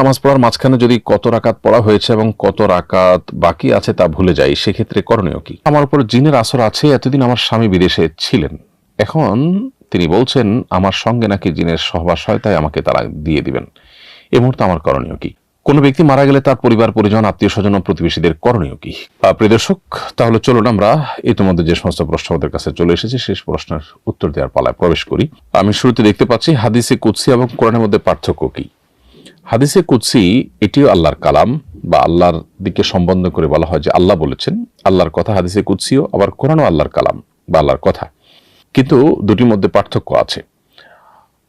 নামাজ পড়ার মাঝখানে যদি কত রাকাত পড়া হয়েছে এবং কত রাকাত বাকি আছে তা ভুলে যাই, সেক্ষেত্রে করণীয় কি? আমার উপর জিনের আসর আছে, এতদিন আমার স্বামী বিদেশে ছিলেন, এখন তিনি বলছেন আমার সঙ্গে নাকি জিনের সহবাস হয়, তাই আমাকে তারা দিয়ে দিবেন। এই মুহূর্তে আমার করণীয় কি? কোন ব্যক্তি মারা গেলে তার পরিবার পরিজন, আত্মীয় স্বজন ও প্রতিবেশীদের করণীয় কি? প্রিয় দর্শক, তাহলে চলুন আমরা ইতিমধ্যে যে সমস্ত প্রশ্ন আমাদের কাছে চলে এসেছে শেষ প্রশ্নের উত্তর দেওয়ার পালায় প্রবেশ করি। আমি শুরুতে দেখতে পাচ্ছি হাদিসে কুদসি এবং কোরআনের মধ্যে পার্থক্য কি। হাদিসে কুদসি এটিও আল্লাহর কালাম বা আল্লাহর দিকে সম্বন্ধ করে বলা হয় যে আল্লাহ বলেছেন, আল্লাহর কথা। হাদিসে কুদসিও আবার কোরআনও আল্লাহর কালাম বা আল্লাহর কথা, কিন্তু দুটির মধ্যে পার্থক্য আছে।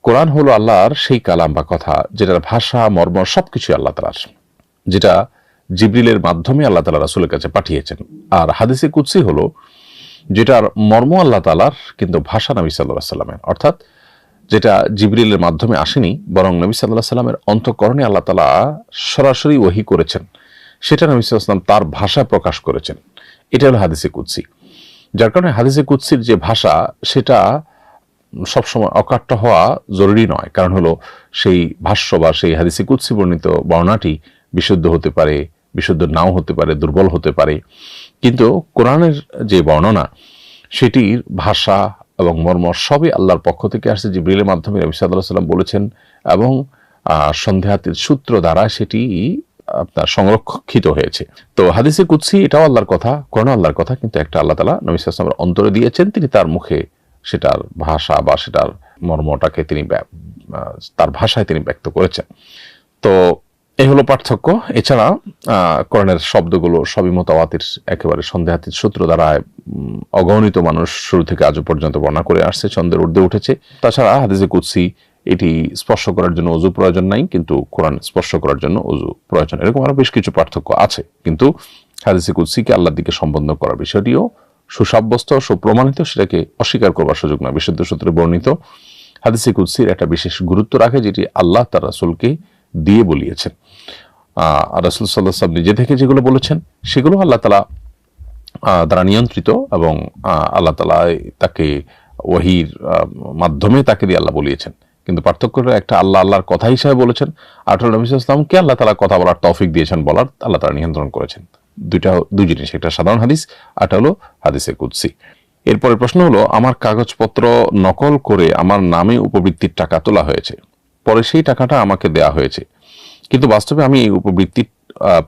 কোরআন হলো আল্লাহর সেই কালাম বা কথা যেটার ভাষা, মর্ম সবকিছু আল্লাহ তাআলার, যেটা জিবরিলের মাধ্যমে আল্লাহ তাআলা রাসূলের কাছে পাঠিয়েছেন। আর হাদিসে কুদসি হলো যেটার মর্ম আল্লাহ তাআলার কিন্তু ভাষা নবী সাল্লাল্লাহু আলাইহি ওয়াসাল্লামের, অর্থাৎ যেটা জিবরিলের মাধ্যমে আসেনি বরং নবী সাল্লাল্লাহু আলাইহি ওয়াসাল্লামের অন্তঃকরণে আল্লাহ তাআলা সরাসরি ওহী করেছেন, সেটা নবী সাল্লাল্লাহু আলাইহি ওয়াসাল্লাম তার ভাষা প্রকাশ করেছেন। এটা হলো হাদিসে কুদসি। যার কারণে হাদিসে কুদসির যে ভাষা সেটা সবসময় অকাট্য হওয়া জরুরি নয়, কারণ হলো সেই ভাষ্য বা সেই হাদিসে কুদসি বর্ণিত বর্ণনাটি বিশুদ্ধ হতে পারে, বিশুদ্ধ নাও হতে পারে, দুর্বল হতে পারে, কিন্তু কোরআনের যে বর্ণনা সেটির ভাষা এবং মর্ম সবই আল্লাহর পক্ষ থেকে আসছে, জিবরিলের মাধ্যমে নবী সাল্লাল্লাহু আলাইহি ওয়াসাল্লাম বলেছেন এবং সন্দেহাতীত সূত্র দ্বারা সেটি আপনার সংরক্ষিত হয়েছে। তো হাদিসে কুদসি এটাও আল্লাহর কথা, কোরআন আল্লাহর কথা, কিন্তু একটা আল্লাহ তাআলা নবী সাল্লাল্লাহু আলাইহি ওয়াসাল্লামের অন্তরে দিয়েছেন, তিনি তার মুখে সেটার ভাষা বা সেটার মর্মটাকে তিনি তার ভাষায় তিনি ব্যক্ত করেছেন। তো এই হলো পার্থক্য। এছাড়া কোরআনের শব্দগুলো সবই মুতাওয়াতির, একেবারে সন্দেহাতীত সূত্র দ্বারা অগণিত মানুষ শুরু থেকে আজ পর্যন্ত বর্ণনা করে আসছে, ছন্দের ঊর্ধ্বে উঠেছে। তাছাড়া হাদিসে কুদসি এটি স্পর্শ করার জন্য ওযু প্রয়োজন নাই, কিন্তু কোরআন স্পর্শ করার জন্য ওযু প্রয়োজন। এরকম আরো বেশ কিছু পার্থক্য আছে, কিন্তু হাদিসে কুদসিকে আল্লাহর দিকে সম্বন্ধ করার বিষয়টিও সুসাব্যস্ত, সুপ্রমাণিত, সেটাকে অস্বীকার করবার সুযোগ নয়। বিশুদ্ধ সূত্রে বর্ণিত হাদিসে কুদসির একটা বিশেষ গুরুত্ব রাখে, যেটি আল্লাহ তার রাসূলকে দিয়ে বলিয়েছেন। রাসূল সাল্লাল্লাহু আলাইহি ওয়াসাল্লাম নিজে থেকে যেগুলো বলেছেন সেগুলো আল্লাহ তাআলা দ্বারা নিয়ন্ত্রিত, এবং আল্লাহ তাআলা তাকে ওহীর মাধ্যমে তাকে দিয়ে আল্লাহ বলিয়েছেন। কিন্তু পার্থক্যটা একটা, আল্লাহ আল্লাহর কথা হিসেবে বলেছেন, আর নবী সাল্লাল্লাহু আলাইহি ওয়াসাল্লামকে আল্লাহ তাআলা কথা বলার তৌফিক দিয়েছেন, বলার আল্লাহ তাআলা নিয়ন্ত্রণ করেছেন। দুই জিনিস, একটা সাধারণ হাদিস, আরটা হলো হাদিসে কুদসি। এরপরের প্রশ্ন হলো, আমার কাগজপত্র নকল করে আমার নামে উপবৃত্তির টাকা তোলা হয়েছে, পরে সেই টাকাটা আমাকে দেয়া হয়েছে, কিন্তু বাস্তবে আমি এই উপবৃত্তি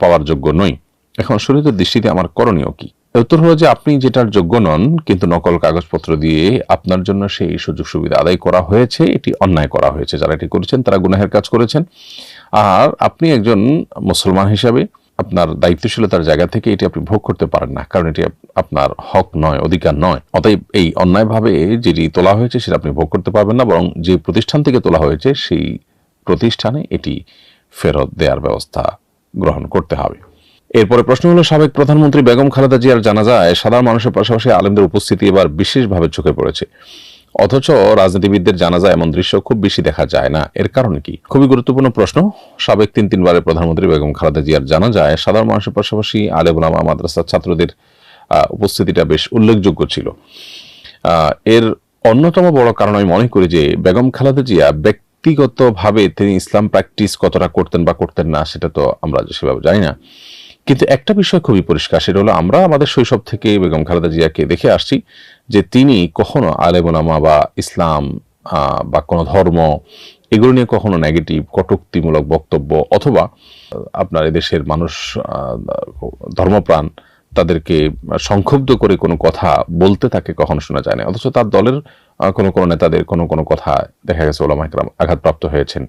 পাওয়ার যোগ্য নই। এখন শরীয়তের দৃষ্টিতে আমার করণীয় কি? উত্তর হলো যে আপনি যেটার যোগ্য নন, কিন্তু নকল কাগজপত্র দিয়ে আপনার জন্য সেই সুযোগ সুবিধা আদায় করা হয়েছে, এটি অন্যায় করা হয়েছে। যারা এটি করেছেন তারা গুনাহের কাজ করেছেন। আর আপনি একজন মুসলমান হিসাবে আপনার দায়িত্বশীলতার জায়গা থেকে এটি আপনি ভোগ করতে পারেন না, কারণ এটি আপনার হক নয়, অধিকার নয়। অতএব এই অন্যায়ভাবে যেটি তোলা হয়েছে সেটা আপনি ভোগ করতে পারবেন না, বরং যে প্রতিষ্ঠান থেকে তোলা হয়েছে সেই প্রতিষ্ঠানে এটি ফেরত দেওয়ার ব্যবস্থা গ্রহণ করতে হবে। এরপরে প্রশ্ন হলো, সাবেক প্রধানমন্ত্রী বেগম খালেদা জিয়ার জানাজায় সাধারণ মানুষের পাশাপাশি আলেমদের উপস্থিতি এবার বিশেষভাবে চোখে পড়েছে, অথচ রাজনীতিবিদদের জানাজায় এমন দৃশ্য খুব বেশি দেখা যায় না, এর কারণ কি? খুবই গুরুত্বপূর্ণ প্রশ্ন। সাবেক তিনবারের প্রধানমন্ত্রী বেগম খালেদা জিয়ার জানাজায় সাধারণ মানুষের পাশাপাশি আলেম ওলামা, মাদ্রাসার ছাত্রদের উপস্থিতিটা বেশ উল্লেখযোগ্য ছিল। এর অন্যতম বড় কারণ আমি মনে করি যে বেগম খালেদা জিয়া ব্যক্তিগতভাবে তিনি ইসলাম প্র্যাকটিস কতটা করতেন বা করতেন না সেটা তো আমরা সেভাবে জানি না, কিন্তু একটা বিষয় খুবই পরিষ্কার, সেটা হলো আমরা আমাদের শৈশব থেকে বেগম খালেদা জিয়াকে দেখে আসছি যে তিনি কখনো আলেম ওলামা বা ইসলাম বা কোনো ধর্ম এগুলো নিয়ে কখনো নেগেটিভ কটূক্তিমূলক বক্তব্য অথবা আপনার এদেশের মানুষ ধর্মপ্রাণ তাদেরকে সংক্ষুব্ধ করে কোনো কথা বলতে তাকে কখনো শোনা যায় না। অথচ তার দলের কোনো কোনো নেতাদের কোনো কথা দেখা গেছে ওলামা ইকরাম আঘাতপ্রাপ্ত হয়েছেন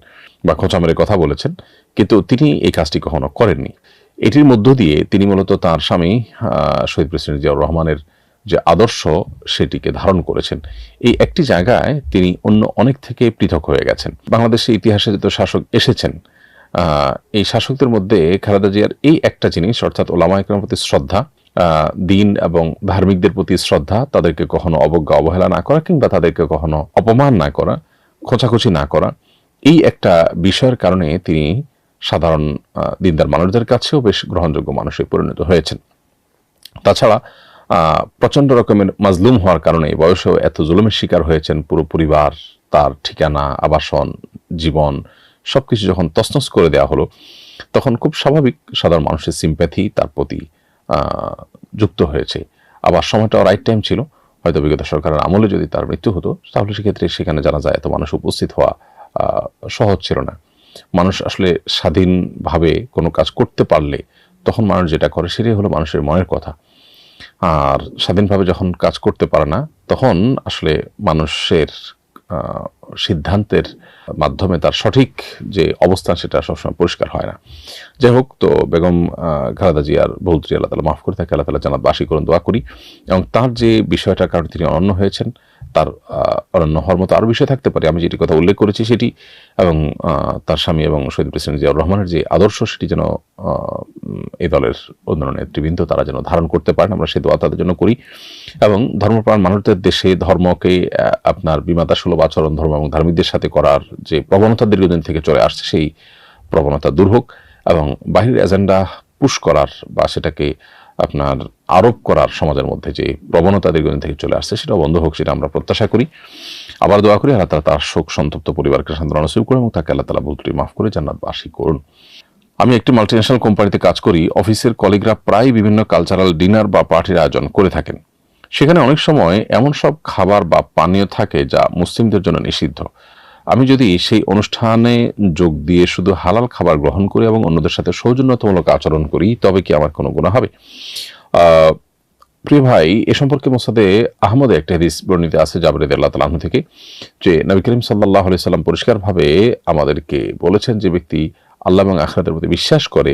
বা খোঁচা মেরে কথা বলেছেন, কিন্তু তিনি এই কাজটি কখনো করেননি। এটির মধ্য দিয়ে তিনি মূলত তার স্বামী শহীদ প্রেসিডেন্ট জিয়াউর রহমানের যে আদর্শ সেটিকে ধারণ করেছেন। এই একটি জায়গায় তিনি অন্য অনেক থেকে পৃথক হয়ে গেছেন। বাংলাদেশের ইতিহাসে যত শাসক এসেছেন, এই শাসকদের মধ্যে খালেদা জিয়ার এই একটা জিনিস, অর্থাৎ ওলামা ইকরামের প্রতি শ্রদ্ধা, দিন এবং ধার্মিকদের প্রতি শ্রদ্ধা, তাদেরকে কখনো অবজ্ঞা অবহেলা না করা কিংবা তাদেরকে কখনো অপমান না করা, খোঁচাখুচি না করা, এই একটা বিষয়ের কারণে তিনি সাধারণ দিনদার মানুষদের কাছেও বেশ গ্রহণযোগ্য মানুষে পরিণত হয়েছেন। তাছাড়া প্রচন্ড রকমের মাজলুম হওয়ার কারণে বয়সেও এত জুলুমের শিকার হয়েছেন। পুরো পরিবার, তার ঠিকানা, আবাসন, জীবন সবকিছু যখন তছনছ করে দেওয়া হলো, তখন খুব স্বাভাবিক সাধারণ মানুষের সিম্প্যাথি তার প্রতি যুক্ত হয়েছে। আবার সময়টা রাইট টাইম ছিল, হয়তো বিগত সরকারের আমলে যদি তার মৃত্যু হতো তাহলে সেক্ষেত্রে সেখানে জানা যায় এত মানুষ উপস্থিত হওয়া সহজ ছিল না। মানুষ আসলে স্বাধীনভাবে কোনো কাজ করতে পারলে তখন মানুষ যেটা করে সেটাই হলো মানুষের মনের কথা। আর স্বাধীনভাবে যখন কাজ করতে পারে না তখন আসলে মানুষের সিদ্ধান্তের মাধ্যমে তার সঠিক যে অবস্থান সেটা সবসময় পরিষ্কার হয় না। যাই হোক, তো বেগম খালেদা জিয়ার বহুত্রী আল্লাহ তাআলা মাফ করে থাকে, আল্লাহ তাআলা জান্নাতবাসী করুন দোয়া করি। এবং তার যে বিষয়টার কারণে তিনি অনন্য হয়েছেন, তার অনন্য হওয়ার মতো আরও বিষয় থাকতে পারে, আমি যেটি কথা উল্লেখ করেছি সেটি, এবং তার স্বামী এবং শহীদ প্রেসিডেন্ট জিয়াউর রহমানের যে আদর্শ সেটি যেন এই দলের অন্যান্য নেতৃবৃন্দ তারা যেন ধারণ করতে পারেন, আমরা সে দোয়া তাদের জন্য করি। এবং ধর্মপ্রাণ মানুষদের দেশে ধর্মকে আপনার বিমাতা সুলভ আচরণ ধর্ম এবং ধার্মিকদের সাথে করার যে প্রবণতা দীর্ঘদিন থেকে চলে আসছে সেই প্রবণতা দূর হোক, এবং বাহিরের এজেন্ডা পুশ করার বা সেটাকে আপনার আরোপ করার সমাজের মধ্যে যে প্রবণতা দীর্ঘদিন থেকে চলে আসছে সেটা বন্ধ হোক, সেটা আমরা প্রত্যাশা করি। আবার দোয়া করি আল্লাহ তাআলা তার শোক সন্তপ্ত পরিবারকে সান্ত্বনা নসিব করুন এবং তাকে আল্লাহ তাআলা ভুল ত্রুটি মাফ করে জান্নাতবাসী করুন। আমি একটি মাল্টিন্যাশনাল কোম্পানিতে কাজ করি। অফিসের কলিগরা প্রায় বিভিন্ন কালচারাল ডিনার বা পার্টির আয়োজন করে থাকেন। সেখানে অনেক সময় এমন সব খাবার বা পানীয় থাকে যা মুসলিমদের জন্য নিষিদ্ধ। আমি যদি সেই অনুষ্ঠানে যোগ দিয়ে শুধু হালাল খাবার গ্রহণ করি এবং অন্যদের সাথে সৌজন্যতামূলক আচরণ করি, তবে কি আমার কোনো গুনাহ হবে? প্রিয় ভাই, এ সম্পর্কে মুসনাদে আহমদে একটা হাদিস বর্ণিত আছে জাবের রাদিয়াল্লাহু তাআলা আনহু থেকে, যে নবী করিম সাল্লাল্লাহু আলাইহি সাল্লাম পরিষ্কারভাবে আমাদেরকে বলেছেন যে ব্যক্তি আল্লাহ এবং আখিরাতের প্রতি বিশ্বাস করে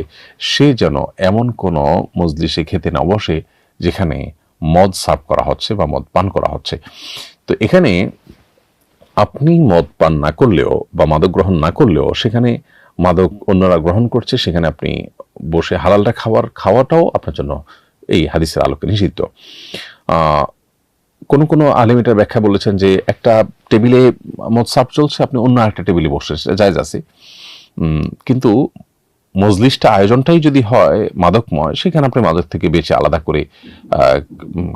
সে যেন এমন কোনো মজলিসে খেতে না বসে যেখানে মদ সার্ভ করা হচ্ছে বা মদ পান করা হচ্ছে। তো এখানে আপনি মদ পান না করলেও বা মাদক গ্রহণ না করলেও সেখানে মাদক অন্যরা গ্রহণ করছে, সেখানে আপনি বসে হালালটা খাওয়াটাও আপনার জন্য এই হাদিসের আলোকে নিষিদ্ধ। কোনো আলেম এটার ব্যাখ্যা বলেছেন যে একটা টেবিলে মদ সার্ভ চলছে, আপনি অন্য একটা টেবিলে বসে, সেটা জায়েজ আছে, কিন্তু মজলিসটা আয়োজনটাই যদি হয় মাদকময়, সেখানে আপনি মাদক থেকে বেঁচে আলাদা করে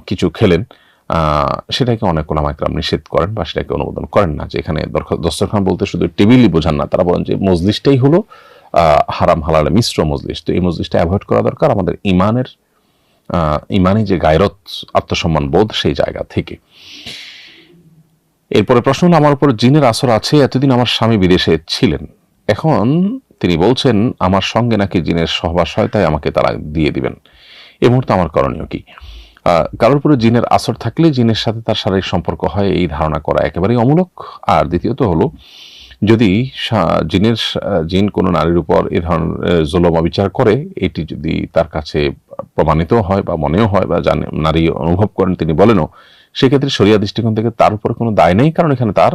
কিছু খেলেন, সেটাকে অনেক ওলামা ইকরাম নিষেধ করেন বা সেটাকে অনুমোদন করেন না। যে এখানে দস্তরখান বলতে শুধু টেবিলই বোঝান না, তারা বলেন যে মজলিসটাই হলো হারাম হালালে মিশ্র মজলিস। তো এই মজলিসটা অ্যাভয়েড করা দরকার আমাদের ইমানি যে গায়রত আত্মসম্মান বোধ সেই জায়গা থেকে। এরপরে প্রশ্ন হলো, আমার উপর জিনের আসর আছে, এতদিন আমার স্বামী বিদেশে ছিলেন, এখন তিনি বলছেন আমার সঙ্গে নাকি জিনের সহবাস, তাই আমাকে তারা দিয়ে দিবেন। এই মুহূর্তে আমার করণীয় কি? কারোর উপরে জিনের আসর থাকলে জিনের সাথে তার শারীরিক সম্পর্ক হয়, এই ধারণা করা একেবারেই অমূলক। আর দ্বিতীয়ত হলো, যদি জিন কোনো নারীর উপর এ ধরনের জুলুম অবিচার করে, এটি যদি তার কাছে প্রমাণিত হয় বা মনেও হয় বা নারী অনুভব করেন, তিনি বলেনও, সেক্ষেত্রে শরিয়া দৃষ্টিকোণ থেকে তার উপরে কোনো দায় নেই, কারণ এখানে তার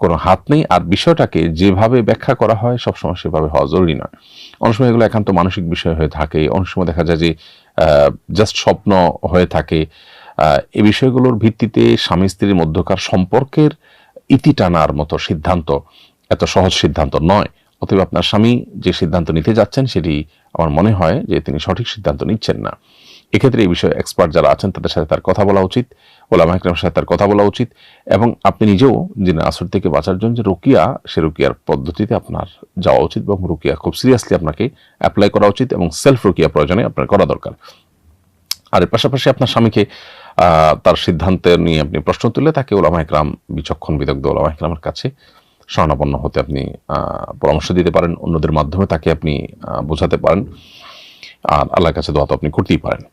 কোনো হাত নেই। আর বিষয়টাকে যেভাবে ব্যাখ্যা করা হয় সবসময় সেভাবে হওয়া জরুরি নয়। অনেক সময় এগুলো একান্ত মানসিক বিষয় হয়ে থাকে, অনেক সময় দেখা যায় যে জাস্ট স্বপ্ন হয়ে থাকে। এই বিষয়গুলোর ভিত্তিতে স্বামী স্ত্রীর মধ্যকার সম্পর্কের ইতি টানার মতো সিদ্ধান্ত এত সহজ সিদ্ধান্ত নয়। অতএব আপনার স্বামী যে সিদ্ধান্ত নিতে যাচ্ছেন সেটি আমার মনে হয় যে তিনি সঠিক সিদ্ধান্ত নিচ্ছেন না। এক্ষেত্রে এই বিষয়ে এক্সপার্ট যারা আছেন তাদের সাথে তার কথা বলা উচিত, ওলামা ইকরামের সাথে তার কথা বলা উচিত, এবং আপনি নিজেও জিনের আসর থেকে বাঁচার জন্য যে রুকিয়া, সে রুকিয়ার পদ্ধতিতে আপনার যাওয়া উচিত এবং রুকিয়া খুব সিরিয়াসলি আপনাকে অ্যাপ্লাই করা উচিত এবং সেলফ রুকিয়া প্রয়োজনে আপনার করা দরকার। আর এর পাশাপাশি আপনার স্বামীকে তার সিদ্ধান্ত নিয়ে আপনি প্রশ্ন তুললে তাকে ওলামা ইকরাম, বিচক্ষণ বিদগ্ধ ওলামা ইকরামের কাছে শরণাপন্ন হতে আপনি পরামর্শ দিতে পারেন, অন্যদের মাধ্যমে তাকে আপনি বোঝাতে পারেন, আর আল্লাহর কাছে দোয়া তো আপনি করতেই পারেন।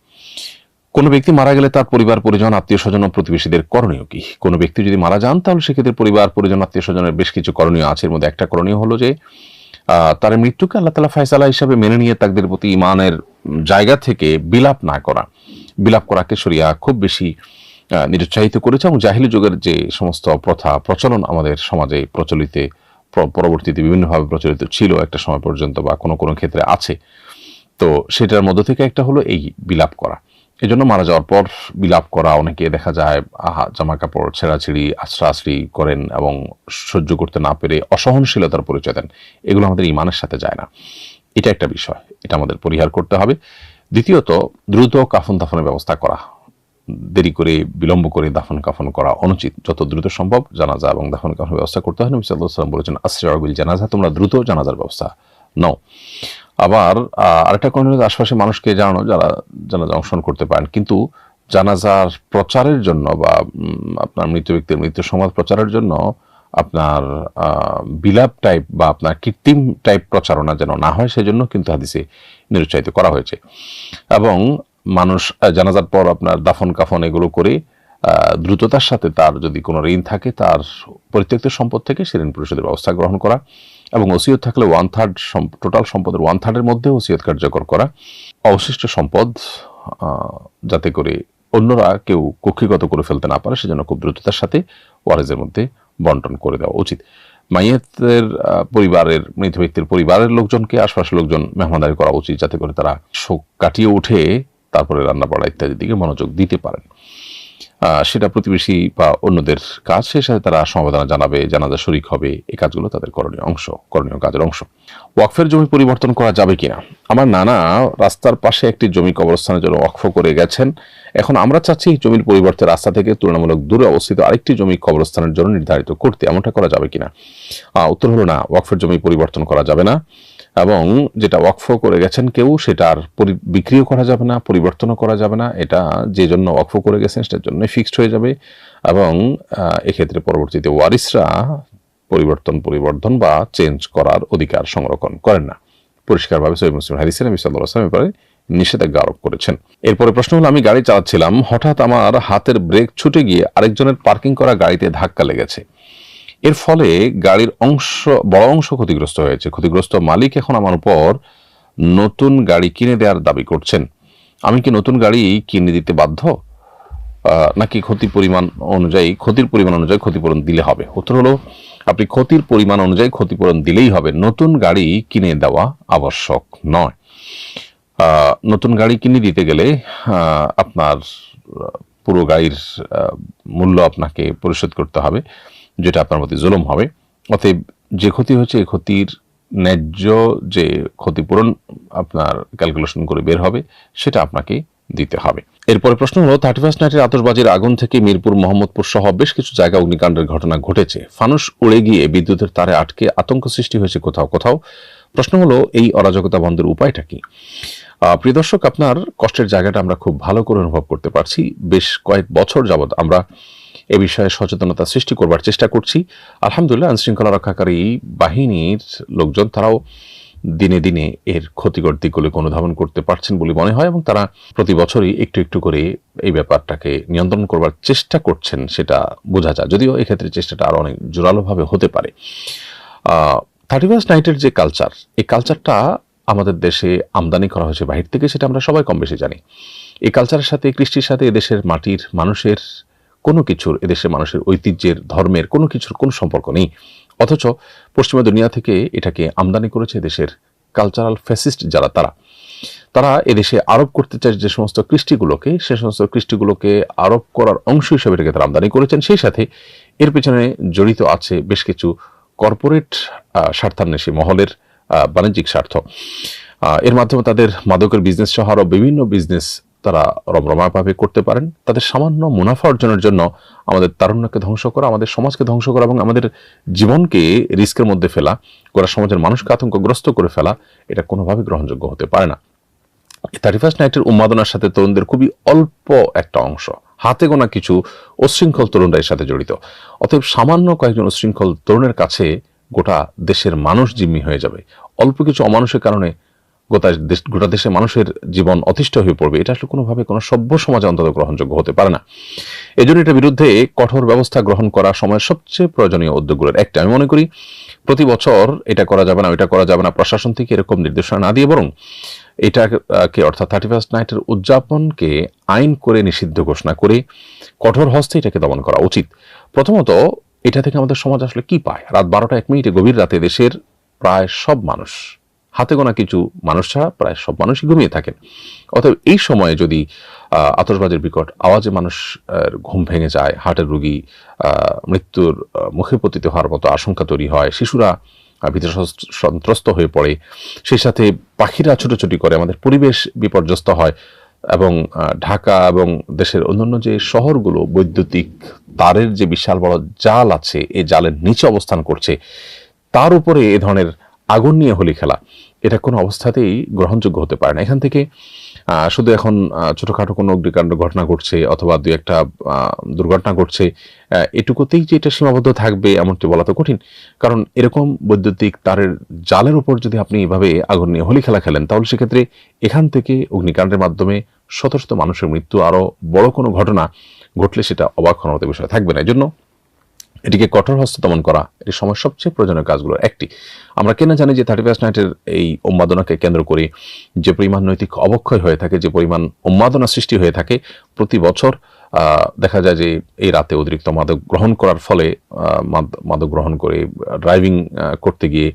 কোনো ব্যক্তি মারা গেলে তার পরিবার পরিজন আত্মীয় স্বজন ও প্রতিবেশীদের করণীয় কি? কোনো ব্যক্তি যদি মারা যান তাহলে সেক্ষেত্রে পরিবার পরিজন আত্মীয় স্বজনের বেশ কিছু করণীয় আছে। এর মধ্যে একটা করণীয় হলো যে তার মৃত্যুকে আল্লাহ তাআলা ফয়সালা হিসাবে মেনে নিয়ে তাকদীরের প্রতি ঈমানের জায়গা থেকে বিলাপ না করা। বিলাপ করাকে শরিয়া খুব বেশি নিরুৎসাহিত করেছে, এবং জাহিলি যুগের যে সমস্ত প্রথা প্রচলন আমাদের সমাজে পরবর্তীতে বিভিন্নভাবে প্রচলিত ছিল একটা সময় পর্যন্ত বা কোনো কোনো ক্ষেত্রে আছে, তো সেটার মধ্য থেকে একটা হলো এই বিলাপ করা। এজন্য মারা যাওয়ার পর বিলাপ করা, অনেকে দেখা যায় জামা কাপড় ছেঁড়াছিঁড়ি আশ্রাশ্রি করেন এবং সহ্য করতে না পেরে অসহনশীলতার পরিচয় দেন। এগুলো আমাদের ঈমানের সাথে যায় না। এটা একটা বিষয়, এটা আমাদের পরিহার করতে হবে। দ্বিতীয়ত, দ্রুত কাফন দাফনের ব্যবস্থা করা, দেরি করে বিলম্ব করে দাফন কাফন করা অনুচিত। যত দ্রুত সম্ভব জানাজা এবং দাফন কাফনের ব্যবস্থা করতে হয়। নবী সাল্লাল্লাহু আলাইহি ওয়াসাল্লাম বলেছেন, আসরিউ বিল জানাজা, তোমরা দ্রুত জানাজার ব্যবস্থা নাও। আবার আরেকটা কারণ হলো আশপাশের মানুষকে জানানো যারা জানাজা অংশগ্রহণ করতে পারেন, কিন্তু জানাজার প্রচারের জন্য বা আপনার মৃত ব্যক্তির মৃত্যু সংবাদ প্রচারের জন্য আপনার বিলাপ টাইপ বা আপনার কৃত্রিম টাইপ প্রচারণা যেন না হয়, সেজন্য কিন্তু হাদিসে নিরুৎসাহিত করা হয়েছে। এবং মানুষ জানাজার পর আপনার দাফন কাফন এগুলো করে দ্রুততার সাথে তার যদি কোনো ঋণ থাকে তার পরিত্যক্ত সম্পদ থেকে সে ঋণ পরিশোধের ব্যবস্থা গ্রহণ করা, এবং ওসিয়ত থাকলে 1/3 টোটাল সম্পদের 1/3 মধ্যে ওসিয়ত কার্যকর করা, অবশিষ্ট সম্পদ যাতে করে অন্যরা কেউ কক্ষিগত করে ফেলতে না পারে সেজন্য খুব দ্রুততার সাথে ওয়ারিসের মধ্যে বন্টন করে দেওয়া উচিত। মাইয়াতের পরিবারের মৃত ব্যক্তির পরিবারের লোকজনকে আশপাশের লোকজন মেহমানদারি করা উচিত, যাতে করে তারা শোক কাটিয়ে উঠে তারপরে রান্না বাড়া ইত্যাদির দিকে মনোযোগ দিতে পারেন। সেটা প্রতিবেশী বা অন্যদের কাজ, সে সাথে তারা সমবেদনা জানাবে, জানাজা শরীক হবে, এই কাজগুলো তাদের করণীয় কাজের অংশ। ওয়াকফের জমি পরিবর্তন করা যাবে কিনা? আমার নানা রাস্তার পাশে একটি জমি কবরস্থানের জন্য ওয়াকফ করে গেছেন। এখন আমরা চাচ্ছি এই জমির পরিবর্তে রাস্তা থেকে তুলনামূলক দূরে অবস্থিত আরেকটি জমি কবরস্থানের জন্য নির্ধারিত করতে, এমনটা করা যাবে কিনা? উত্তর হলো না, ওয়াকফের জমি পরিবর্তন করা যাবে না, এবং যেটা ওয়াকফ করে গেছেন কেউ সেটার বিক্রিও করা যাবে না, পরিবর্তনও করা যাবে না। এটা যে জন্য ওয়াকফ করে গেছেন সেটার জন্য ফিক্সড হয়ে যাবে, এবং এক্ষেত্রে পরবর্তীতে ওয়ারিসরা পরিবর্তন বা চেঞ্জ করার অধিকার সংরক্ষণ করেন না। পরিষ্কারভাবে সহিহ মুসলিম হাদিসে নবী সাল্লাল্লাহু আলাইহি ওয়াসাল্লাম ব্যাপারে নিষেধাজ্ঞা আরোপ করেছেন। এরপরে প্রশ্ন হলো, আমি গাড়ি চালাচ্ছিলাম, হঠাৎ আমার হাতের ব্রেক ছুটে গিয়ে আরেকজনের পার্কিং করা গাড়িতে ধাক্কা লেগেছে। এর ফলে গাড়ির বড় অংশ ক্ষতিগ্রস্ত হয়েছে। ক্ষতিগ্রস্ত মালিক এখন আমার উপর নতুন গাড়ি কিনে দেওয়ার দাবি করছেন। আমি কি নতুন গাড়ি কিনে দিতে বাধ্য, নাকি ক্ষতির পরিমাণ অনুযায়ী ক্ষতিপূরণ দিলে হবে? উত্তর হলো, আপনি ক্ষতির পরিমাণ অনুযায়ী ক্ষতিপূরণ দিলেই হবে, নতুন গাড়ি কিনে দেওয়া আবশ্যক নয়। নতুন গাড়ি কিনে দিতে গেলে আপনার পুরো গাড়ির মূল্য আপনাকে পরিশোধ করতে হবে, যেটা আপনার প্রতি জুলুম হবে। অতএব যে ক্ষতি হয়েছে এই ক্ষতির ন্যায্য যে ক্ষতিপূরণ আপনার ক্যালকুলেশন করে বের হবে সেটা আপনাকে দিতে হবে। এরপরে প্রশ্ন হলো, 31st নাইটের আতশবাজির আগুন থেকে মিরপুর, মোহাম্মদপুর সহ বেশ কিছু জায়গা অগ্নিকাণ্ডের ঘটনা ঘটেছে। ফানুস উড়ে গিয়ে বিদ্যুতের তারে আটকে আতঙ্ক সৃষ্টি হয়েছে কোথাও কোথাও। প্রশ্ন হলো, এই অরাজকতা বন্ধের উপায়টা কি? প্রিয় দর্শক, আপনার কষ্টের জায়গাটা আমরা খুব ভালো করে অনুভব করতে পারছি। বেশ কয়েক বছর যাবৎ আমরা এ বিষয়ে সচেতনতা সৃষ্টি করবার চেষ্টা করছি। আলহামদুলিল্লাহ, আইনশৃঙ্খলা রক্ষাকারী বাহিনীর লোকজন তারাও দিনে দিনে এর ক্ষতিকর দিকগুলোকে অনুধাবন করতে পারছেন বলে মনে হয়, এবং তারা প্রতি বছরই একটু একটু করে এই ব্যাপারটাকে নিয়ন্ত্রণ করবার চেষ্টা করছেন, সেটা বোঝা যায়। যদিও এক্ষেত্রে চেষ্টাটা আরো অনেক জোরালোভাবে হতে পারে। 31st নাইটের যে কালচার, এই কালচারটা আমাদের দেশে আমদানি করা হয়েছে বাহির থেকে, সেটা আমরা সবাই কম বেশি জানি। এই কালচারের সাথে, কৃষ্টির সাথে এদেশের মাটির মানুষের কোনো কিছুর, এদেশের মানুষের ঐতিহ্যের, ধর্মের কোনো কিছুর কোনো সম্পর্ক নেই। অথচ পশ্চিমা দুনিয়া থেকে এটাকে আমদানি করেছে দেশের কালচারাল ফ্যাসিস্ট যারা, তারা এদেশে আরোপ করতে চায় যে সমস্ত কৃষ্টিগুলোকে, সে সমস্ত কৃষ্টিগুলোকে আরোপ করার অংশ হিসেবে এটাকে তারা আমদানি করেছেন। সেই সাথে এর পেছনে জড়িত আছে বেশ কিছু কর্পোরেট স্বার্থান্বেষী মহলের বাণিজ্যিক স্বার্থ। এর মাধ্যমে তাদের মাদকের বিজনেস সহ আরো বিভিন্ন বিজনেস তারা রমরমাভাবে করতে পারেন। তাদের সামান্য মুনাফা অর্জনের জন্য আমাদের তারুণ্যকে ধ্বংস করা, আমাদের সমাজকে ধ্বংস করা এবং আমাদের জীবনকে রিস্কের মধ্যে ফেলা, গোটা সমাজের মানুষকে আতঙ্কগ্রস্ত করে ফেলা, এটা কোনোভাবে গ্রহণযোগ্য হতে পারে না। 31st নাইটের উন্মাদনার সাথে তরুণদের খুবই অল্প একটা অংশ, হাতে গোনা কিছু উচ্ছৃঙ্খল তরুণরা এর সাথে জড়িত। অতএব সামান্য কয়েকজন উচ্ছৃঙ্খল তরুণের কাছে গোটা দেশের মানুষ জিম্মি হয়ে যাবে। অল্প কিছু অমানুষের কারণে গোটা দেশের মানুষের জীবন অতিষ্ঠ হয়ে পড়বে। এটা আসলে কোনোভাবে কোনো সভ্য সমাজে অন্তত গ্রহণযোগ্য হতে পারে না। এই জন্য এটার বিরুদ্ধে কঠোর ব্যবস্থা গ্রহণ করা সময়ের সবচেয়ে প্রয়োজনীয় উদ্যোগগুলোর একটা। আমি মনে করি প্রতি বছর এটা করা যাবে না, ওইটা করা যাবে না, প্রশাসন থেকে এরকম নির্দেশনা না দিয়ে বরং এটাকে অর্থাৎ 31st নাইটের উদযাপনকে আইন করে নিষিদ্ধ ঘোষণা করে কঠোর হস্তে এটাকে দমন করা উচিত। প্রথমত, এটা থেকে আমাদের সমাজ আসলে কি পায়? রাত 12টা 1 মিনিটে গভীর রাতে দেশের প্রায় সব মানুষ, হাতে গোনা কিছু মানুষ ছাড়া প্রায় সব মানুষই ঘুমিয়ে থাকেন। অতএব এই সময়ে যদি আতশবাজির বিকট আওয়াজে মানুষ ঘুম ভেঙে যায়, হার্টের রোগী মৃত্যুর মুখে পতিত হওয়ার মতো আশঙ্কা তৈরি হয়, শিশুরা ভিতরে সন্ত্রস্ত হয়ে পড়ে, সেই সাথে পাখিরা ছুটোছুটি করে, আমাদের পরিবেশ বিপর্যস্ত হয়, এবং ঢাকা এবং দেশের অন্যান্য যে শহরগুলো বৈদ্যুতিক তারের যে বিশাল বড় জাল আছে, এই জালের নিচে অবস্থান করছে, তার উপরে এ ধরনের আগুন নিয়ে হোলি খেলা, এটা কোনো অবস্থাতেই গ্রহণযোগ্য হতে পারে না। এখান থেকে শুধু এখন ছোটখাটো কোনো অগ্নিকাণ্ড ঘটনা ঘটছে অথবা দুই একটা দুর্ঘটনা ঘটছে, এটুকুতেই যে এটা সীমাবদ্ধ থাকবে এমনটি বলা তো কঠিন। কারণ এরকম বৈদ্যুতিক তারের জালের উপর যদি আপনি এভাবে আগুন নিয়ে হোলি খেলা খেলেন, তাহলে সেক্ষেত্রে এখান থেকে অগ্নিকাণ্ডের মাধ্যমে শত শত মানুষের মৃত্যু, আরও বড় কোনো ঘটনা ঘটলে সেটা অবাক হওয়ার মতো বিষয় থাকবে না। এই জন্য এটিকে কঠোর হস্তে দমন করা এটি সময়ের সবচেয়ে প্রয়োজনীয় কাজগুলোর একটি। আমরা কেন জানি যে 31 নাইটের এই উন্মাদনাকে কেন্দ্র করে যে পরিমাণ নৈতিক অবক্ষয় হয়ে থাকে, যে পরিমাণ উন্মাদনা সৃষ্টি হয়ে থাকে প্রতি বছর, দেখা যায় যে এই রাতে অতিরিক্ত মাদক গ্রহণ করার ফলে মাদক গ্রহণ করে ড্রাইভিং করতে গিয়ে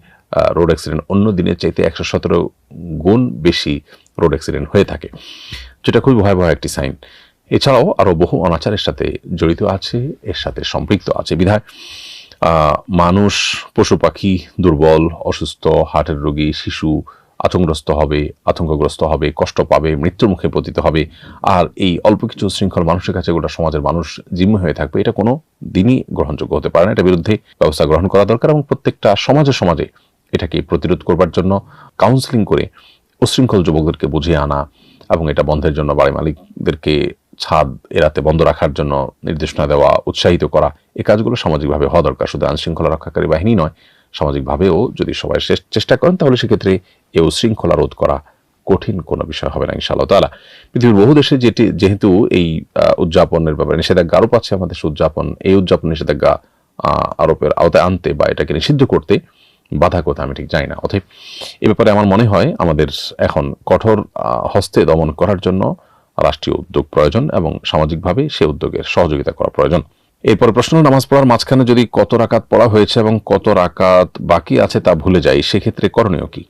রোড অ্যাক্সিডেন্ট অন্য দিনের চাইতে 117 গুণ বেশি রোড অ্যাক্সিডেন্ট হয়ে থাকে, যেটা খুবই ভয়াবহ একটি সাইন। এছাড়াও আরো বহু অনাচারের সাথে জড়িত আছে, এর সাথে সম্পৃক্ত আছে বিধায় মানুষ, পশু পাখি, দুর্বল, অসুস্থ, হার্টের রোগী, শিশু আতঙ্কগ্রস্ত হবে, কষ্ট পাবে, মৃত্যুর মুখে পতিত হবে। আর এই অল্প কিছু শৃঙ্খল মানুষের কাছে গোটা সমাজের মানুষ জিম্মি হয়ে থাকবে, এটা কোনো দিনই গ্রহণযোগ্য হতে পারে না। এটার বিরুদ্ধে ব্যবস্থা গ্রহণ করা দরকার এবং প্রত্যেকটা সমাজে এটাকে প্রতিরোধ করবার জন্য কাউন্সিলিং করে উশৃঙ্খল যুবকদেরকে বুঝিয়ে আনা এবং এটা বন্ধের জন্য বাড়ি মালিকদেরকে ছাদ এরাতে বন্ধ রাখার জন্য নির্দেশনা দেওয়া, উৎসাহিত করা, এই কাজগুলো সামাজিকভাবে হওয়া দরকার। শুধু আইনশৃঙ্খলা রক্ষাকারী বাহিনী নয়, সামাজিকভাবেও যদি সবাই চেষ্টা করেন তাহলে সেক্ষেত্রে এই উশৃঙ্খলা রোধ করা কঠিন কোনো বিষয় হবে না ইনশাআল্লাহ তাআলা। পৃথিবীর বহু দেশে যেহেতু এই উদযাপনের ব্যাপারে নিষেধাজ্ঞা আরোপ আছে, আমাদের এই উদযাপন নিষেধাজ্ঞা আরোপের আওতায় আনতে বা এটাকে নিষিদ্ধ করতে বাধা কথা আমি ঠিক জানি না। অতএব এ ব্যাপারে আমার মনে হয় আমাদের এখন কঠোর হস্তে দমন করার জন্য রাষ্ট্রীয় উদ্যোগ প্রয়োজন এবং সামাজিকভাবে সে উদ্যোগের সহযোগিতা করা প্রয়োজন। এরপর প্রশ্ন, নামাজ পড়ার মাঝখানে যদি কত রাকাত পড়া হয়েছে এবং কত রাকাত বাকি আছে তা ভুলে যাই, সেক্ষেত্রে করণীয় কি?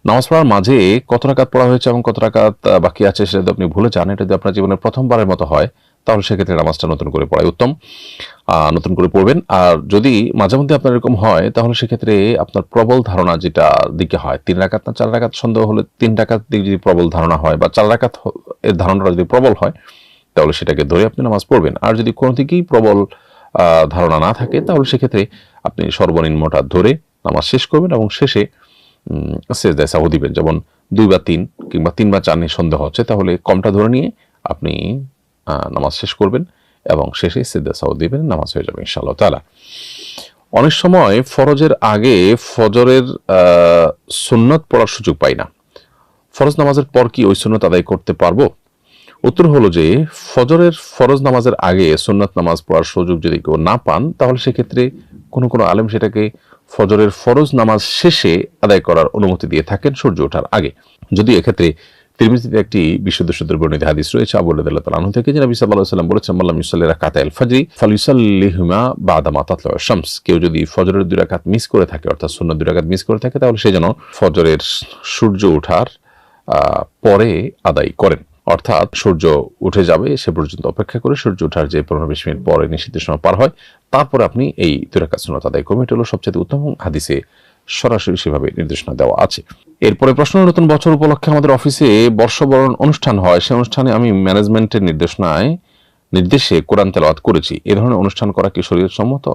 নামাজ পড়ার মাঝে কত রাকাত পড়া হয়েছে এবং কত রাকাত বাকি আছে সেটা যদি আপনি ভুলে যান, এটা যদি আপনার জীবনের প্রথমবারের মতো হয়, তাহলে সেক্ষেত্রে নামাজটা নতুন করে পড়াই উত্তম, নতুন করে পড়বেন। আর যদি মাঝে মধ্যে আপনার এরকম হয়, তাহলে সেক্ষেত্রে আপনার প্রবল ধারণা যেটা দিকে হয়, 3 রাকাত না 4 রাকাত সন্দেহ হলে 3 রাকাত দিকে যদি প্রবল ধারণা হয় বা 4 রাকাত এর ধারণাটা যদি প্রবল হয়, তাহলে সেটাকে ধরে আপনি নামাজ পড়বেন। আর যদি কোনো দিকেই প্রবল ধারণা না থাকে, তাহলে সেক্ষেত্রে আপনি সর্বনিম্নটা ধরে নামাজ শেষ করবেন এবং শেষে সেজদায় সাহু দিবেন। যেমন 2 বা 3 কিংবা 3 বা 4 নিয়ে সন্দেহ হচ্ছে, তাহলে কমটা ধরে নিয়ে আপনি নামাজ শেষ করবেন এবং শেষে সেজদায় সাহু দিবেন, নামাজ হয়ে যাবে ইনশাআল্লাহ তাআলা। অনেক সময় ফরজের আগে ফজরের সুন্নত পড়ার সুযোগ পাই না, ফরজ নামাজের পর কি ওই সুন্নত আদায় করতে পারবো? উত্তর হলো যে ফজরের ফরজ নামাজের আগে সুন্নাত নামাজ পড়ার সুযোগ যদি কেউ না পান, তাহলে সেক্ষেত্রে কোনো আলেম সেটাকে ফজরের ফরজ নামাজ শেষে আদায় করার অনুমতি দিয়ে থাকেন সূর্য ওঠার আগে। যদি এক্ষেত্রে তিরমিজিতে একটি বিশুদ্ধ বর্ণিত হাদিস রয়েছে আবু হুরায়রা রাদিয়াল্লাহু আনহু থেকে, যে নবী সাল্লাল্লাহু আলাইহি ওয়াসাল্লাম বলেছেন, মাল্লাম ইউসাল্লি রাকাতাল ফাজরি ফালিসাল্লিহুমা বা'দা মা তাতলু'আশ শামস। কেউ যদি ফজরের 2 রাকাত মিস করে থাকে, অর্থাৎ সুন্নাত 2 রাকাত মিস করে থাকে, তাহলে সে যেন ফজরের সূর্য ওঠার পরে আদায় করেন। অর্থাৎ সূর্য উঠে যাবে সে পর্যন্ত অপেক্ষা করে সূর্য ওঠার যে 15-20 মিনিট পরে নিষিদ্ধ সময় পার হয়, তারপরে আপনি এই 2 রাকাত সুন্নাত আদায় করবেন। এটা হলো সবচেয়ে উত্তম, হাদিসে সরাসরি সেভাবে নির্দেশনা দেওয়া আছে। এরপরে প্রশ্ন, নতুন বছর উপলক্ষে আমাদের অফিসে বর্ষবরণ অনুষ্ঠান হয়, সেই অনুষ্ঠানে আমি ম্যানেজমেন্টের নির্দেশে কোরআন তেলাওয়াত করেছি। এ ধরনের অনুষ্ঠান করা কি শরীয়ত সম্মত?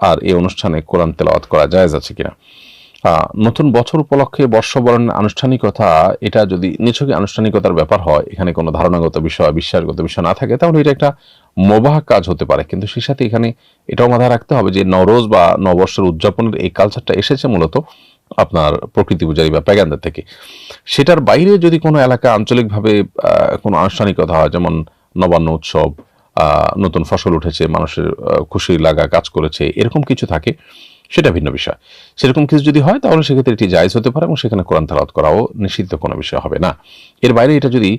আর এই অনুষ্ঠানে কোরআন তেলাওয়াত করা জায়েজ আছে কিনা? নতুন বছর উপলক্ষে বর্ষবরণের আনুষ্ঠানিকতা, এটা যদি নিছকই আনুষ্ঠানিকতার ব্যাপার হয়, এখানে কোনো ধারণাগত বিষয়, বিশ্বাসগত বিষয় না থাকে, তাহলে এটা একটা মোবাহ কাজ হতে পারে। কিন্তু সেই সাথে এখানে এটাও মাথায় রাখতে হবে যে নওরোজ বা নববর্ষের উদযাপনের এই কালচারটা এসেছে মূলত আপনার প্রকৃতি পূজারী বা প্যাগানদের থেকে। সেটার বাইরে যদি কোনো এলাকা আঞ্চলিকভাবে কোনো আনুষ্ঠানিকতা হয়, যেমন নবান্ন উৎসব, নতুন ফসল উঠেছে, মানুষের খুশি লাগা কাজ করেছে, এরকম কিছু থাকে, সেটা ভিন্ন বিষয়। সেরকম কিছু যদি হয়, তাহলে সেক্ষেত্রে এটি জায়েজ হতে পারে এবং সেখানে কোরআন তেলাওয়াত করাও নিষিদ্ধ কোনো বিষয় হবে না। এর বাইরে এটা যদি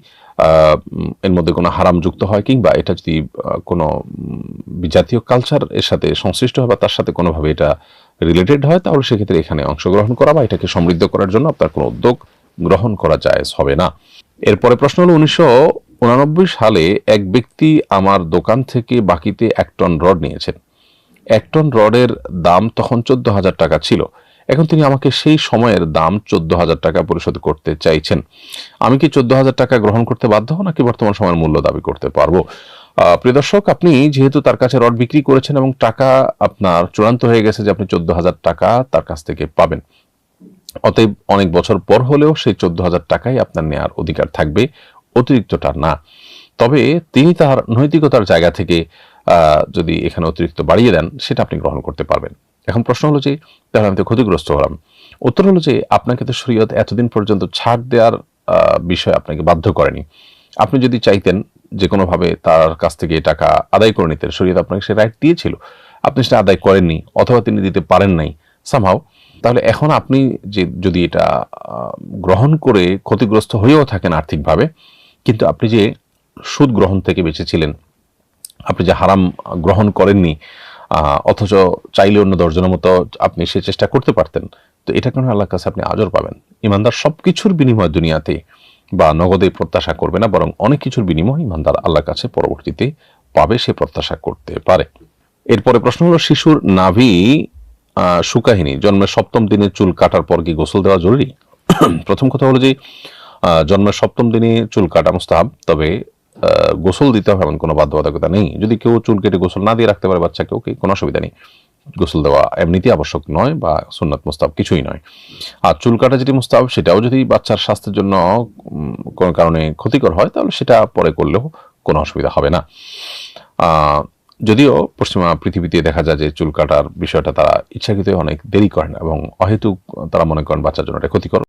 এর মধ্যে কোনো হারাম যুক্ত হয়, কিংবা এটা যদি কোনো বিজাতীয় কালচার এর সাথে সংশ্লিষ্ট হয় বা তার সাথে কোনোভাবে এটা রিলেটেড হয়, তাহলে সেক্ষেত্রে এখানে অংশগ্রহণ করা বা এটাকে সমৃদ্ধ করার জন্য আপনার কোনো উদ্যোগ গ্রহণ করা জায়েজ হবে না। এরপরে প্রশ্ন হলো, 1989 সালে এক ব্যক্তি আমার দোকান থেকে বাকিতে 1 টন রড নিয়েছেন। 1 টন রডের দাম তখন 14,000 টাকা ছিল। এখন তিনি আমাকে সেই সময়ের দাম 14,000 টাকা পরিশোধ করতে চাইছেন। আমি কি 14,000 টাকা গ্রহণ করতে বাধ্য নাকি বর্তমান সময়ের মূল্য দাবি করতে পারবো? প্রিয় দর্শক, আপনি যেহেতু তার কাছে রড বিক্রি করেছেন এবং টাকা আপনার চূড়ান্ত হয়ে গেছে যে আপনি 14,000 টাকা তার কাছ থেকে পাবেন, অতএব অনেক বছর পর হলেও সেই 14,000 টাকাই আপনার নেয়ার অধিকার থাকবে, অতিরিক্তটা না। তবে তিনি তার নৈতিকতার জায়গা থেকে যদি এখানে অতিরিক্ত বাড়িয়ে দেন, সেটা আপনি গ্রহণ করতে পারবেন। এখন প্রশ্ন হলো যে তাহলে আমি তো ক্ষতিগ্রস্ত হলাম। উত্তর হলো যে আপনাকে তো শরীয়ত এতদিন পর্যন্ত ছাড় দেওয়ার বিষয় আপনাকে বাধ্য করেনি। আপনি যদি চাইতেন যে কোনোভাবে তার কাছ থেকে টাকা আদায় করে নিতেন, শরীয়ত আপনাকে সে রাইট দিয়েছিল, আপনি সেটা আদায় করেননি অথবা তিনি দিতে পারেন নাই সামহাও, তাহলে এখন আপনি যে যদি এটা গ্রহণ করে ক্ষতিগ্রস্ত হয়েও থাকেন আর্থিকভাবে, কিন্তু আপনি যে সুদ গ্রহণ থেকে বেঁচেছিলেন, আপনি যে হারাম গ্রহণ করেননি, অথচ চাইলে অন্য 10 জনের মতো আপনি সে চেষ্টা করতে পারতেন, তো এটা কারণে আল্লাহর কাছে আপনি আজর পাবেন। ইমানদার সবকিছুর বিনিময় দুনিয়াতে বা নগদে প্রত্যাশা করবে না, বরং অনেক কিছুর বিনিময় ইমানদার আল্লাহর কাছে পরবর্তীতে পাবে, সে প্রত্যাশা করতে পারে। এরপরে প্রশ্ন হলো, শিশুর নাভি শুকায়নি, জন্মের 7ম দিনে চুল কাটার পর কি গোসল দেওয়া জরুরি? প্রথম কথা হলো যে জন্মের 7ম দিনে চুল কাটা মুস্তাহাব, তবে গোসল দিতে হবে এমন কোনো বাধ্যবাধকতা নেই। যদি কেউ চুল কেটে গোসল না দিয়ে রাখতে পারে বাচ্চাকে, ওকে, কোনো অসুবিধা নেই। গোসল দেওয়া এমনিতেই আবশ্যক নয় বা সুন্নাত মুস্তাহাব কিছুই নয়। আর চুল কাটা যেটি মুস্তাহাব, সেটাও যদি বাচ্চার স্বাস্থ্যের জন্য কোনো কারণে ক্ষতিকর হয়, তাহলে সেটা পরে করলেও কোনো অসুবিধা হবে না। যদিও পশ্চিমা পৃথিবীতে দেখা যায় যে চুল কাটার বিষয়টা তারা ইচ্ছাকৃত অনেক দেরি করেন এবং অহেতুক তারা মনে করেন বাচ্চার জন্য এটা ক্ষতিকর।